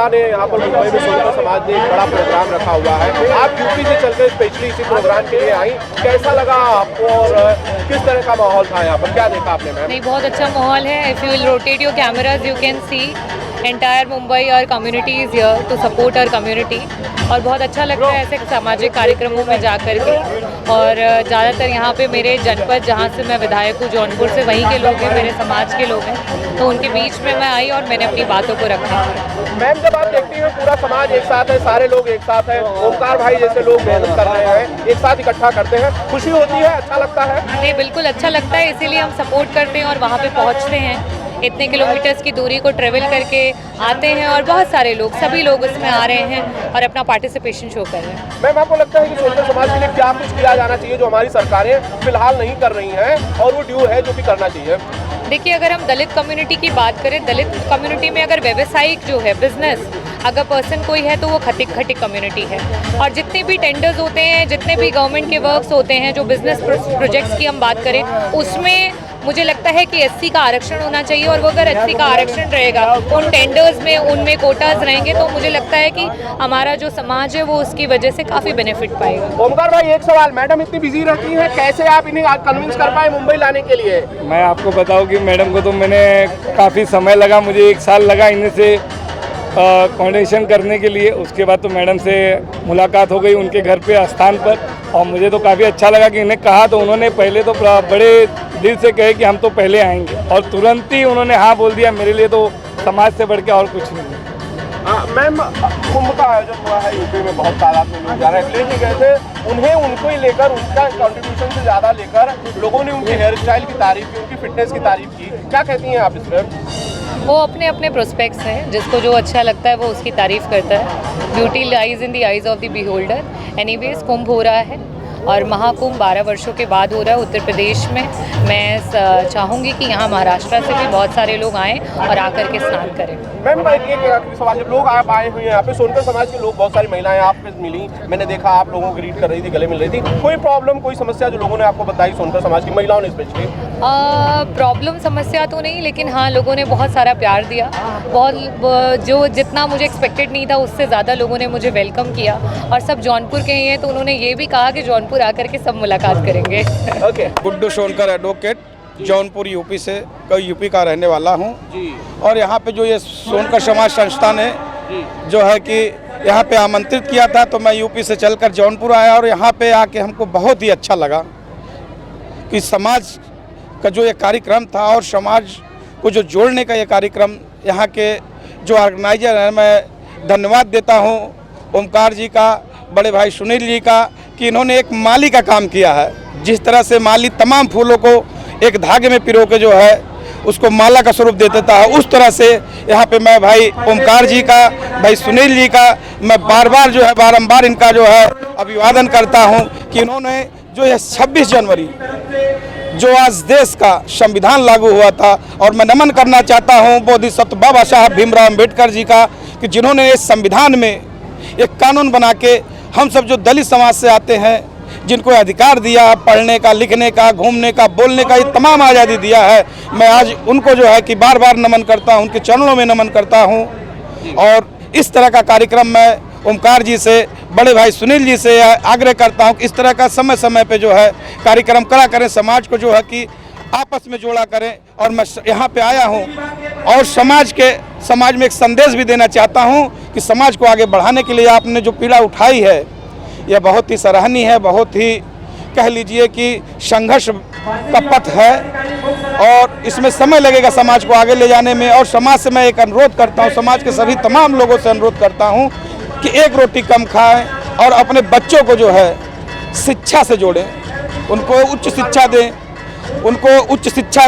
शाह ने यहाँ पर मुंबई में सोनकर समाज ने एक बड़ा प्रोग्राम रखा हुआ है। आप यूपी से चलकर स्पेशली इसी प्रोग्राम के लिए आई, कैसा लगा आपको और किस तरह का माहौल था यहाँ पर, क्या देखा आपने मैम? नहीं, बहुत अच्छा माहौल है। If you will rotate your cameras you can see entire Mumbai और community is here to support our community. और बहुत अच्छा लगता है ऐसे सामाजिक कार्यक्रमों में जा कर के। और ज़्यादातर यहाँ पे मेरे जनपद जहाँ से मैं विधायक हूँ जौनपुर से, वहीं के लोग हैं, मेरे समाज के लोग हैं, तो उनके बीच में मैं आई और मैंने अपनी बातों को रखा। मैम जब आप देखती हैं पूरा समाज एक साथ है, सारे लोग एक साथ हैं, ओमकार भाई जैसे लोग मेहनत कर रहे हैं, एक साथ इकट्ठा करते हैं, खुशी होती है, अच्छा लगता है? नहीं, बिल्कुल अच्छा लगता है, इसीलिए हम सपोर्ट करते हैं और वहाँ पे पहुँचते हैं। इतने किलोमीटर्स की दूरी को ट्रेवल करके आते हैं और बहुत सारे लोग, सभी लोग उसमें आ रहे हैं और अपना पार्टिसिपेशन शो कर रहे हैं। मैम आपको लगता है कि सोनकर समाज के लिए क्या कुछ किया जाना चाहिए जो हमारी सरकारें फिलहाल नहीं कर रही हैं और वो ड्यू है जो भी करना चाहिए? देखिए, अगर हम दलित कम्युनिटी की बात करें, दलित कम्युनिटी में अगर व्यवसायिक जो है बिजनेस अगर पर्सन कोई है तो वो खटिक कम्युनिटी है। और जितने भी टेंडर्स होते हैं, जितने भी गवर्नमेंट के वर्क्स होते हैं, जो बिजनेस प्रोजेक्ट्स की हम बात करें, उसमें मुझे लगता है कि एससी का आरक्षण होना चाहिए। और वो अगर एससी का आरक्षण रहेगा उन टेंडर्स में, उनमें कोटाज रहेंगे, तो मुझे लगता है कि हमारा जो समाज है वो उसकी वजह से काफ़ी बेनिफिट पाएगा। ओमकार भाई एक सवाल, मैडम इतनी बिजी रहती हैं, कैसे आप इन्हें कन्विंस कर पाए मुंबई लाने के लिए? मैं आपको बताऊं कि मैडम को तो मैंने काफ़ी समय लगा, मुझे 1 साल लगा इन्हें से कोऑर्डिनेशन करने के लिए। उसके बाद तो मैडम से मुलाकात हो गई उनके घर पे स्थान पर, और मुझे तो काफ़ी अच्छा लगा कि इन्हें कहा तो उन्होंने पहले तो बड़े दिल से कहे कि हम तो पहले आएंगे, और तुरंत ही उन्होंने हाँ बोल दिया। मेरे लिए तो समाज से बढ़ के और कुछ नहीं है। मैम कुंभ का आयोजन हुआ है यूपी में, बहुत तादाद में लोग जा रहे हैं, लेके गए थे उन्हें, उनको ही लेकर, उनका कंट्रीब्यूशन से ज़्यादा लेकर लोगों ने उनकी हेयर स्टाइल की तारीफ की, उनकी फिटनेस की तारीफ की, क्या कहती हैं आप इस पर? वो अपने अपने प्रोस्पेक्ट्स हैं, जिसको जो अच्छा लगता है वो उसकी तारीफ करता है। Beauty lies in the eyes of the beholder. Anyways, Kumbh हो रहा है और महाकुंभ 12 वर्षों के बाद हो रहा है उत्तर प्रदेश में। मैं चाहूँगी कि यहाँ महाराष्ट्र से भी बहुत सारे लोग आएँ और आकर के स्नान करें। मैम एक सवाल, जब लोग आप आए हुए हैं यहाँ पे, सोनकर समाज के लोग, बहुत सारी महिलाएं आपसे मिली, मैंने देखा आप लोगों को ग्रीट कर रही थी, गले मिल रही थी, कोई प्रॉब्लम, कोई समस्या जो लोगों ने आपको बताई सोनकर समाज की महिलाओं ने स्पेशली? प्रॉब्लम समस्या तो नहीं, लेकिन हाँ, लोगों ने बहुत सारा प्यार दिया, बहुत जो जितना मुझे एक्सपेक्टेड नहीं था उससे ज़्यादा लोगों ने मुझे वेलकम किया। और सब जौनपुर के ही हैं, तो उन्होंने ये भी कहा कि जौनपुर आकर के सब मुलाकात करेंगे। Okay. Guddu Sonkar advocate, Jaunpur UP से, यूपी का रहने वाला हूँ। और यहाँ पे जो ये सोनकर समाज संस्था ने जो है कि यहाँ पे आमंत्रित किया था, तो मैं यूपी से चलकर जौनपुर आया और यहाँ पे आके हमको बहुत ही अच्छा लगा कि समाज का जो ये कार्यक्रम था और समाज को जो जोड़ने का ये कार्यक्रम, यहाँ के जो ऑर्गेनाइजर हैं, मैं धन्यवाद देता हूँ ओमकार जी का, बड़े भाई सुनील जी का, कि इन्होंने एक माली का काम किया है। जिस तरह से माली तमाम फूलों को एक धागे में पिरो के जो है उसको माला का स्वरूप दे देता है, उस तरह से यहाँ पे मैं भाई ओमकार जी का, भाई सुनील जी का मैं बार-बार जो है बारंबार इनका जो है अभिवादन करता हूँ कि इन्होंने जो है 26 जनवरी जो आज देश का संविधान लागू हुआ था, और मैं नमन करना चाहता हूँ बोधिसत्व बाबा साहब भीमराव अम्बेडकर जी का, कि जिन्होंने इस संविधान में एक कानून बना के हम सब जो दलित समाज से आते हैं, जिनको अधिकार दिया पढ़ने का, लिखने का, घूमने का, बोलने का, ये तमाम आज़ादी दिया है। मैं आज उनको जो है कि बार बार नमन करता हूँ, उनके चरणों में नमन करता हूँ। और इस तरह का कार्यक्रम मैं ओमकार जी से, बड़े भाई सुनील जी से आग्रह करता हूँ कि इस तरह का समय समय पे जो है कार्यक्रम करा करें, समाज को जो है कि आपस में जोड़ा करें। और मैं यहाँ पे आया हूँ और समाज में एक संदेश भी देना चाहता हूँ कि समाज को आगे बढ़ाने के लिए आपने जो पीड़ा उठाई है, यह बहुत ही सराहनीय है, बहुत ही कह लीजिए कि संघर्ष का पथ है, और इसमें समय लगेगा समाज को आगे ले जाने में। और समाज से मैं एक अनुरोध करता हूँ, समाज के सभी तमाम लोगों से अनुरोध करता हूँ कि एक रोटी कम खाएं और अपने बच्चों को जो है शिक्षा से जोड़ें, उनको उच्च शिक्षा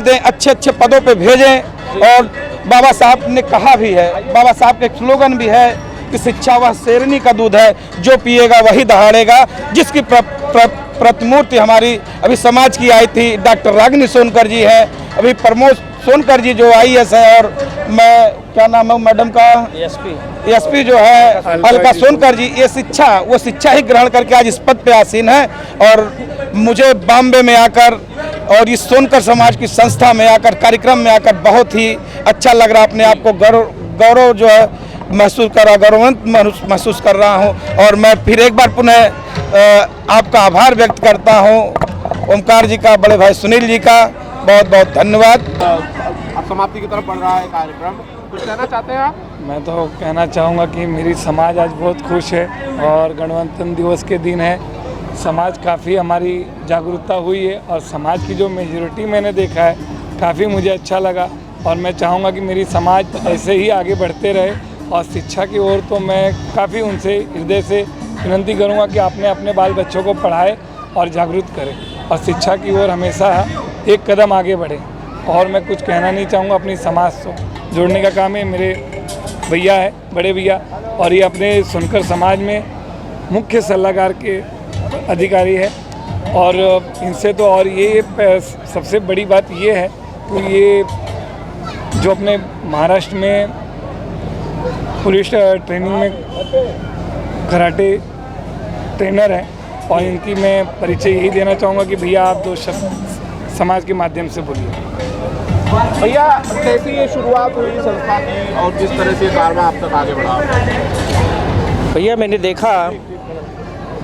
दें, अच्छे अच्छे पदों पे भेजें। और बाबा साहब ने कहा भी है, बाबा साहब का एक स्लोगन भी है कि शिक्षा वह शेरनी का दूध है, जो पिएगा वही दहाड़ेगा। जिसकी प्रतिमूर्ति हमारी अभी समाज की आई थी, डॉक्टर रागिनी सोनकर जी है, अभी प्रमोद सोनकर जी जो IAS है, और मैं क्या नाम है मैडम का, एसपी जो है अलका सोनकर जी, ये वो शिक्षा ही ग्रहण करके आज इस पद पे आसीन है। और मुझे बॉम्बे में आकर और इस सोनकर समाज की संस्था में आकर, कार्यक्रम में आकर बहुत ही अच्छा लग रहा, अपने आप को गौरव जो है महसूस कर रहा, गौरवान्वित महसूस कर रहा हूँ। और मैं फिर एक बार पुनः आपका आभार व्यक्त करता हूँ, ओमकार जी का, बड़े भाई सुनील जी का बहुत बहुत धन्यवाद। अब समाप्ति की तरफ बढ़ रहा है कार्यक्रम, कुछ कहना चाहते हैं आप? मैं तो कहना चाहूँगा कि मेरी समाज आज बहुत खुश है और गणतंत्र दिवस के दिन है। समाज काफ़ी हमारी जागरूकता हुई है और समाज की जो मेजॉरिटी मैंने देखा है काफ़ी मुझे अच्छा लगा। और मैं चाहूँगा कि मेरी समाज ऐसे ही आगे बढ़ते रहे। और शिक्षा की ओर तो मैं काफ़ी उनसे हृदय से विनती करूँगा कि आपने अपने बाल बच्चों को पढ़ाए और जागरूक करें और शिक्षा की ओर हमेशा एक कदम आगे बढ़े। और मैं कुछ कहना नहीं चाहूँगा, अपनी समाज से जोड़ने का काम है मेरे भैया है, बड़े भैया, और ये अपने सुनकर समाज में मुख्य सलाहकार के अधिकारी है। और इनसे तो और ये सबसे बड़ी बात ये है कि ये जो अपने महाराष्ट्र में पुलिस ट्रेनिंग में कराटे ट्रेनर हैं और इनकी मैं परिचय यही देना चाहूँगा कि भैया आप 2 शब्द समाज के माध्यम से बोलिए। भैया कैसी ये शुरुआत हुई संस्था की और किस तरह से कारवां आप तक आगे बढ़ा? भैया मैंने देखा,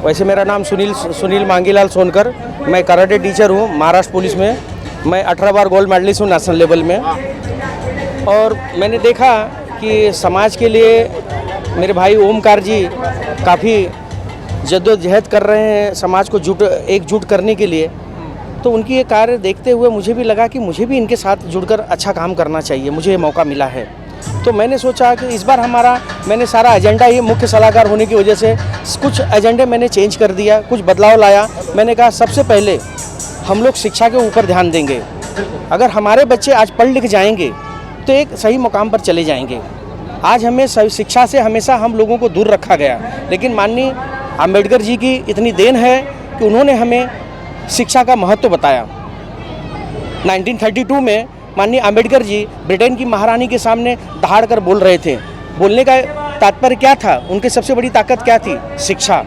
वैसे मेरा नाम सुनील मांगीलाल सोनकर, मैं कराटे टीचर हूँ महाराष्ट्र पुलिस में। मैं 18 बार गोल्ड मेडलिस्ट हूँ नेशनल लेवल में। और मैंने देखा कि समाज के लिए मेरे भाई ओमकार जी काफ़ी जद्दोजहद कर रहे हैं समाज को एकजुट करने के लिए। तो उनकी ये कार्य देखते हुए मुझे भी लगा कि मुझे भी इनके साथ जुड़कर अच्छा काम करना चाहिए, मुझे ये मौका मिला है। तो मैंने सोचा कि इस बार मैंने सारा एजेंडा ही मुख्य सलाहकार होने की वजह से कुछ एजेंडे मैंने चेंज कर दिया, कुछ बदलाव लाया। मैंने कहा सबसे पहले हम लोग शिक्षा के ऊपर ध्यान देंगे। अगर हमारे बच्चे आज पढ़ लिख जाएंगे तो एक सही मुकाम पर चले जाएंगे। आज हमें शिक्षा से हमेशा हम लोगों को दूर रखा गया, लेकिन माननीय अम्बेडकर जी की इतनी देन है कि उन्होंने हमें शिक्षा का महत्व बताया। 1932 में माननीय अम्बेडकर जी ब्रिटेन की महारानी के सामने दहाड़ कर बोल रहे थे। बोलने का तात्पर्य क्या था? उनकी सबसे बड़ी ताकत क्या थी? शिक्षा।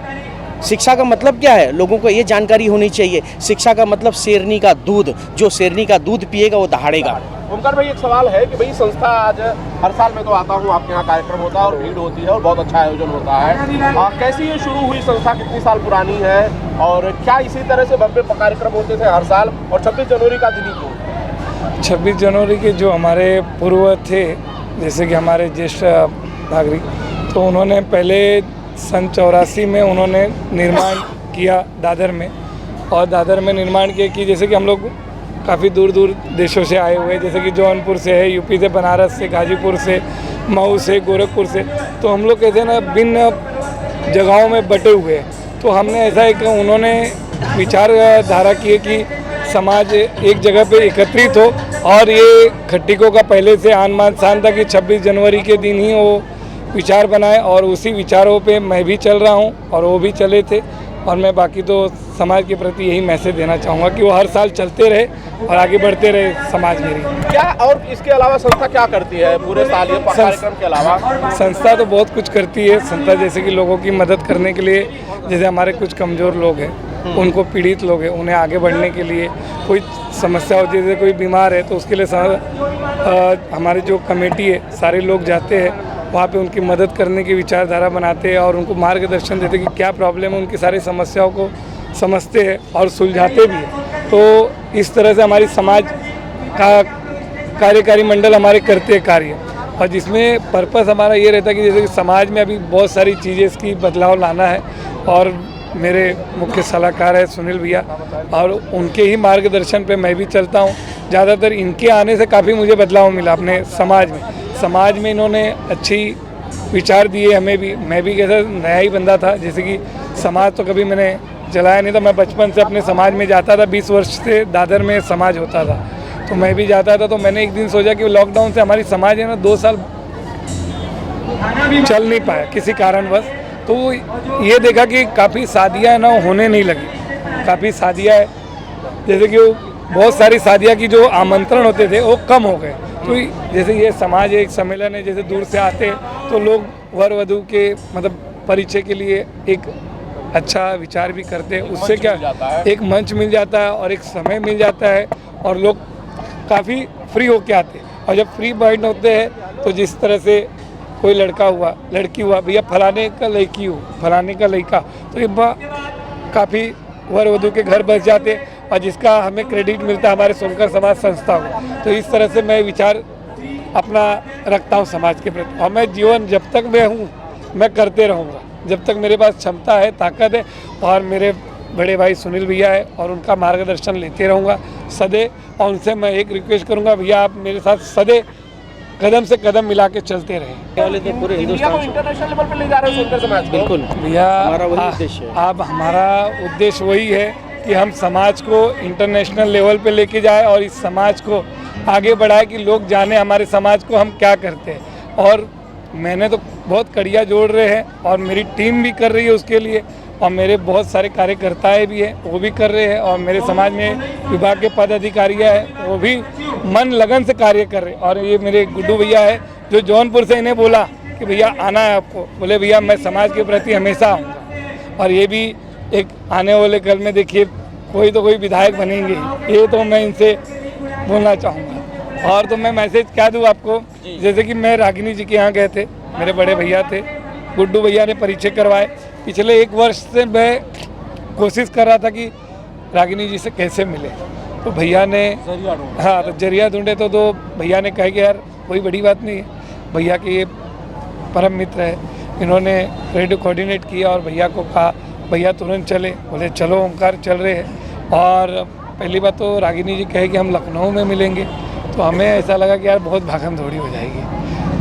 शिक्षा का मतलब क्या है? लोगों को ये जानकारी होनी चाहिए। शिक्षा का मतलब शेरनी का दूध, जो शेरनी का दूध पिएगा वो दहाड़ेगा। ओमकार भाई एक सवाल है कि भाई संस्था आज हर साल मैं तो आता हूँ, आपके यहाँ कार्यक्रम होता है और भीड़ होती है और बहुत अच्छा आयोजन होता है। कैसी ये शुरू हुई संस्था, कितनी साल पुरानी है और क्या इसी तरह से भव्य कार्यक्रम होते थे हर साल? और 26 जनवरी का दिन ही क्यों? 26 जनवरी के जो हमारे पूर्व थे, जैसे कि हमारे ज्येष्ठ नागरिक, तो उन्होंने पहले सन 84 में उन्होंने निर्माण किया दादर में। और दादर में निर्माण किया कि जैसे कि हम लोग काफ़ी दूर दूर देशों से आए हुए, जैसे कि जौनपुर से है, यूपी से, बनारस से, गाजीपुर से, मऊ से, गोरखपुर से, तो हम लोग कैसे ना भिन्न जगहों में बटे हुए हैं। तो हमने ऐसा एक उन्होंने विचारधारा की है कि समाज एक जगह पे एकत्रित हो। और ये खट्टिकों का पहले से आन मान शान था कि 26 जनवरी के दिन ही वो विचार बनाए और उसी विचारों पे मैं भी चल रहा हूँ और वो भी चले थे। और मैं बाकी तो समाज के प्रति यही मैसेज देना चाहूँगा कि वो हर साल चलते रहे और आगे बढ़ते रहे समाज मेरी। क्या और इसके अलावा संस्था क्या करती है पूरे साल ये कार्यक्रम के अलावा? संस्था तो बहुत कुछ करती है। संस्था जैसे कि लोगों की मदद करने के लिए, जैसे हमारे कुछ कमज़ोर लोग हैं, उनको पीड़ित लोग हैं, उन्हें आगे बढ़ने के लिए कोई समस्या हो, जैसे कोई बीमार है तो उसके लिए हमारी जो कमेटी है सारे लोग जाते हैं वहाँ पे उनकी मदद करने की विचारधारा बनाते हैं और उनको मार्गदर्शन देते हैं कि क्या प्रॉब्लम है, उनकी सारी समस्याओं को समझते हैं और सुलझाते भी हैं। तो इस तरह से हमारी समाज का कार्यकारी मंडल हमारे करते हैं कार्य, और जिसमें पर्पस हमारा ये रहता है कि जैसे कि समाज में अभी बहुत सारी चीज़ें इसकी बदलाव लाना है। और मेरे मुख्य सलाहकार है सुनील भैया, और उनके ही मार्गदर्शन पे मैं भी चलता हूँ। ज़्यादातर इनके आने से काफ़ी मुझे बदलाव मिला अपने समाज में इन्होंने अच्छी विचार दिए हमें भी। मैं भी कैसा नया ही बंदा था, जैसे कि समाज तो कभी मैंने चलाया नहीं था। मैं बचपन से अपने समाज में जाता था, 20 वर्ष से दादर में समाज होता था तो मैं भी जाता था। तो मैंने एक दिन सोचा कि लॉकडाउन से हमारी समाज है ना 2 साल चल नहीं पाया किसी कारणवश, तो ये देखा कि काफ़ी शादियाँ ना होने नहीं लगी। काफ़ी शादियाँ जैसे कि बहुत सारी शादियाँ की जो आमंत्रण होते थे वो कम हो गए। तो जैसे ये समाज एक सम्मेलन है, जैसे दूर से आते हैं तो लोग वर वधू के मतलब परिचय के लिए एक अच्छा विचार भी करते हैं। उससे क्या एक मंच मिल जाता है और एक समय मिल जाता है और लोग काफ़ी फ्री होके आते हैं। और जब फ्री माइंड होते हैं तो जिस तरह से कोई लड़का हुआ, लड़की हुआ, भैया फलाने का लड़की हो, फलाने का लड़का, तो ये काफ़ी वर वधू के घर बस जाते और जिसका हमें क्रेडिट मिलता है हमारे सोनकर समाज संस्था को। तो इस तरह से मैं विचार अपना रखता हूँ समाज के प्रति, और मैं जीवन जब तक मैं हूँ मैं करते रहूँगा, जब तक मेरे पास क्षमता है, ताकत है, और मेरे बड़े भाई सुनील भैया है और उनका मार्गदर्शन लेते रहूँगा सदैव। और उनसे मैं एक रिक्वेस्ट करूँगा, भैया आप मेरे साथ सदैव कदम से कदम मिला के चलते रहें। वाले तो पूरे इंडिया को हिंदुस्तान से इंटरनेशनल लेवल पर ले जा रहे हो सोनकर समाज को। बिल्कुल भैया हमारा वही उद्देश्य है। अब हमारा उद्देश्य वही है कि हम समाज को इंटरनेशनल लेवल पे लेके जाए और इस समाज को आगे बढ़ाए कि लोग जाने हमारे समाज को हम क्या करते हैं। और मैंने तो बहुत कड़िया जोड़ रहे हैं और मेरी टीम भी कर रही है उसके लिए, और मेरे बहुत सारे कार्यकर्ताएं भी हैं वो भी कर रहे हैं, और मेरे समाज में विभाग के पदाधिकारियाँ हैं वो भी मन लगन से कार्य कर रहे हैं। और ये मेरे गुड्डू भैया है जो जौनपुर से, इन्हें बोला कि भैया आना है आपको, बोले भैया मैं समाज के प्रति हमेशा आऊँगा। और ये भी एक आने वाले कल में देखिए कोई तो कोई विधायक बनेंगे, ये तो मैं इनसे बोलना चाहूँगा। और तो मैं मैसेज क्या दूँ आपको, जैसे कि मैं रागिनी जी के यहाँ गए थे, मेरे बड़े भैया थे, गुड्डू भैया ने परिचय करवाए। पिछले 1 वर्ष से मैं कोशिश कर रहा था कि रागिनी जी से कैसे मिले, तो भैया ने हाँ तो जरिया ढूंढे तो भैया ने कहा कि यार कोई बड़ी बात नहीं है, भैया के ये परम मित्र है, इन्होंने रेडियो कोऑर्डिनेट किया और भैया को कहा भैया तुरंत चले, बोले चलो ओमकार चल रहे हैं। और पहली बात तो रागिनी जी कहे कि हम लखनऊ में मिलेंगे, तो हमें ऐसा लगा कि यार बहुत भागम दौड़ी हो जाएगी,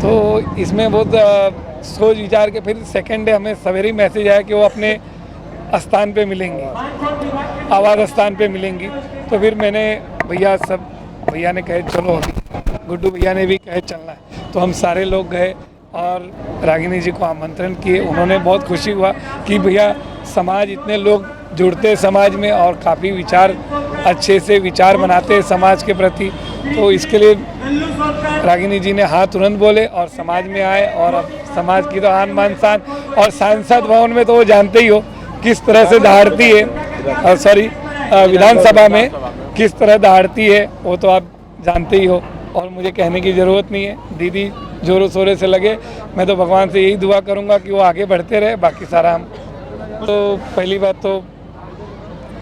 तो इसमें बहुत सोच विचार के फिर सेकेंड डे हमें सवेरे मैसेज आया कि वो अपने स्थान पे मिलेंगी, आवास स्थान पे मिलेंगी। तो फिर मैंने भैया ने कहे चलो, अभी गुड्डू भैया ने भी कहे चलना है, तो हम सारे लोग गए और रागिनी जी को आमंत्रण किए। उन्होंने बहुत खुशी हुआ कि भैया समाज इतने लोग जुड़ते हैं समाज में और काफ़ी विचार अच्छे से विचार बनाते हैं समाज के प्रति, तो इसके लिए रागिनी जी ने हाँ तुरंत बोले और समाज में आए। और अब समाज की तो आन बान शान, और सांसद भवन में तो वो जानते ही हो किस तरह से दहाड़ती है, सॉरी विधानसभा में किस तरह दहाड़ती है वो तो आप जानते ही हो, और मुझे कहने की ज़रूरत नहीं है। दीदी जोरों शोरों से लगे, मैं तो भगवान से यही दुआ करूँगा कि वो आगे बढ़ते रहे, बाकी सारा हम। तो पहली बात तो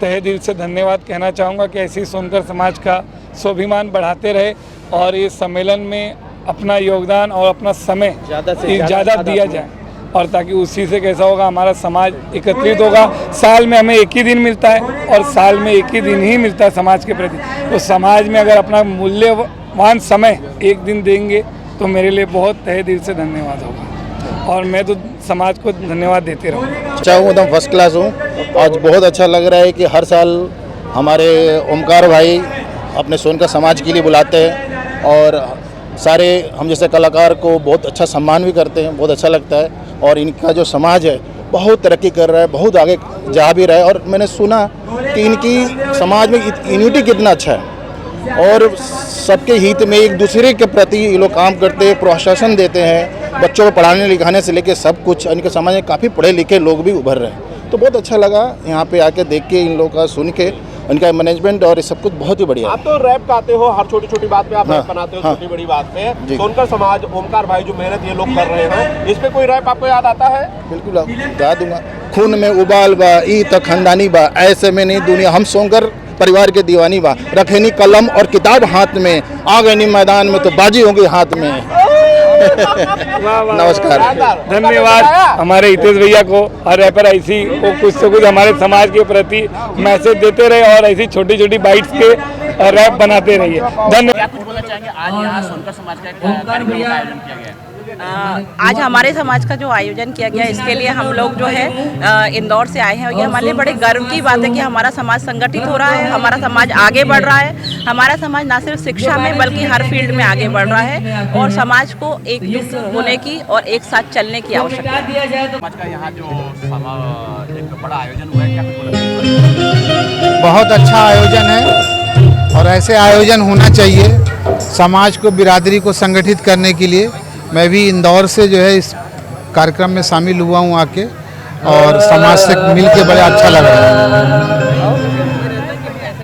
तहे दिल से धन्यवाद कहना चाहूँगा कि ऐसे ही सोनकर समाज का स्वाभिमान बढ़ाते रहे और इस सम्मेलन में अपना योगदान और अपना समय ज़्यादा दिया जाए, और ताकि उसी से कैसा होगा हमारा समाज एकत्रित होगा। साल में हमें एक ही दिन मिलता है और साल में एक ही दिन ही मिलता है समाज के प्रति, तो समाज में अगर अपना मूल्यवान समय एक दिन देंगे तो मेरे लिए बहुत तहे दिल से धन्यवाद होगा, और मैं तो समाज को धन्यवाद देते रहूँगा। चाहूँ एकदम फर्स्ट क्लास हूँ। आज बहुत अच्छा लग रहा है कि हर साल हमारे ओमकार भाई अपने सोनकर समाज के लिए बुलाते हैं और सारे हम जैसे कलाकार को बहुत अच्छा सम्मान भी करते हैं, बहुत अच्छा लगता है। और इनका जो समाज है बहुत तरक्की कर रहा है, बहुत आगे जा भी रहा है। और मैंने सुना कि इनकी समाज में यूनिटी कितना अच्छा है और सबके हित में एक दूसरे के प्रति ये लोग काम करते हैं, प्रोत्साहन देते हैं, बच्चों को पढ़ाने लिखाने से लेकर सब कुछ। इनके समाज में काफ़ी पढ़े लिखे लोग भी उभर रहे हैं, तो बहुत अच्छा लगा यहाँ पे आके देख के, इन लोगों का सुन के, उनका मैनेजमेंट और ये सब कुछ बहुत ही बढ़िया। आप तो रैप गाते हो, हर छोटी छोटी बात पे आप रैप बनाते हो, छोटी बड़ी बात पे। सोनकर समाज, ओमकार भाई जो मेहनत ये लोग कर रहे हैं, इस पे कोई रैप आपको याद आता है? बिल्कुल बता दूंगा। खून में उबाल बा ई तक खानदानी बा, ऐसे में नहीं दुनिया, हम सोनकर परिवार के दीवानी बा, रखेनी कलम और किताब हाथ में, आ गए नहीं मैदान में तो बाजी होंगी हाथ में। नमस्कार, धन्यवाद हमारे हितेश भैया को। और रैपर ऐसी वो कुछ से कुछ हमारे समाज के प्रति मैसेज देते रहे और ऐसी छोटी छोटी बाइट्स के रैप बनाते रहिए। धन्यवाद। आज यहाँ सोनकर समाज का एक कार्यक्रम का आयोजन किया गया है। आज हमारे समाज का जो आयोजन किया गया इसके लिए हम लोग जो है इंदौर से आए हैं और ये हमारे लिए बड़े गर्व की बात है कि हमारा समाज संगठित हो रहा है, हमारा समाज आगे बढ़ रहा है। हमारा समाज ना सिर्फ शिक्षा में बल्कि हर फील्ड में आगे बढ़ रहा है और समाज को एकजुट होने की और एक साथ चलने की आवश्यकता है। समाज का यहाँ जो एक बड़ा आयोजन हुआ है, क्या कुछ बोला? बहुत अच्छा आयोजन है और ऐसे आयोजन होना चाहिए समाज को, बिरादरी को संगठित करने के लिए। मैं भी इंदौर से जो है इस कार्यक्रम में शामिल हुआ हूँ आके, और समाज से मिल के बड़ा अच्छा लग रहा है।